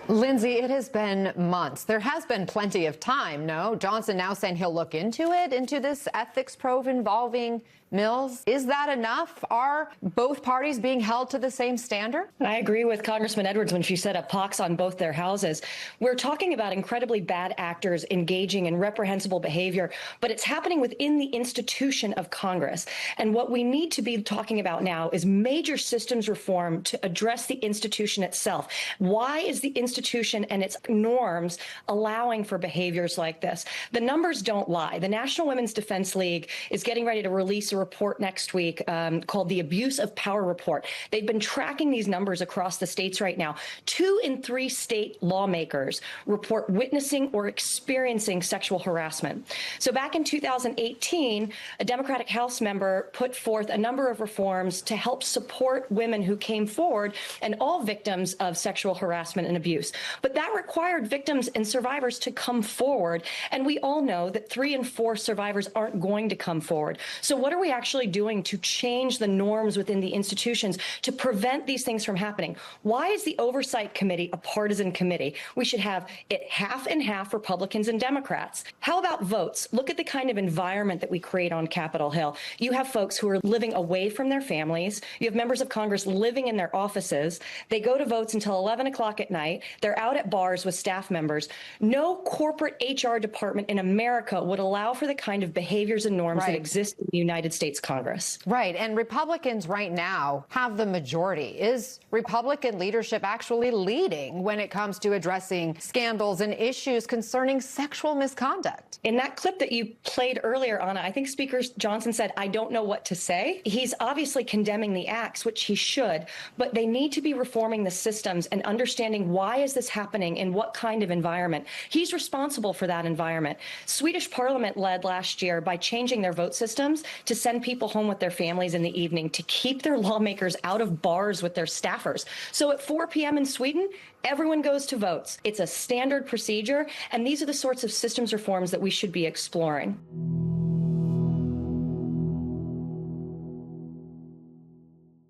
Lindsey, it has been months. There has been plenty of time, no? Johnson now saying he'll look into this ethics probe involving Mills. Is that enough? Are both parties being held to the same standard? I agree with Congressman Edwards when she said a pox on both their houses. We're talking about incredibly bad actors engaging in reprehensible behavior, but it's happening within the institution of Congress. And what we need to be talking about now is major systems reform to address the institution itself. Why is the institution and its norms allowing for behaviors like this? The numbers don't lie. The National Women's Defense League is getting ready to release a report next week called the Abuse of Power Report. They've been tracking these numbers across the states right now. 2 in 3 state lawmakers report witnessing or experiencing sexual harassment. So back in 2018, a Democratic House member put forth a number of reforms to help support women who came forward and all victims of sexual harassment and abuse. But that required victims and survivors to come forward. And we all know that 3 in 4 survivors aren't going to come forward. So what are we actually doing to change the norms within the institutions to prevent these things from happening? Why is the Oversight Committee a partisan committee? We should have it half and half Republicans and Democrats. How about votes? Look at the kind of environment that we create on Capitol Hill. You have folks who are living away from their families. You have members of Congress living in their offices. They go to votes until 11 o'clock at night. They're out at bars with staff members. No corporate HR department in America would allow for the kind of behaviors and norms that exist in the United States Congress. Right. And Republicans right now have the majority. Is Republican leadership actually leading when it comes to addressing scandals and issues concerning sexual misconduct? In that clip that you played earlier, Anna, I think Speaker Johnson said, "I don't know what to say." He's obviously condemning the acts, which he should, but they need to be reforming the systems and understanding why is this happening in what kind of environment. He's responsible for that environment. Swedish Parliament led last year by changing their vote systems to send people home with their families in the evening to keep their lawmakers out of bars with their staffers. So at 4 p.m. in Sweden, everyone goes to votes. It's a standard procedure, and these are the sorts of systems reforms that we should be exploring.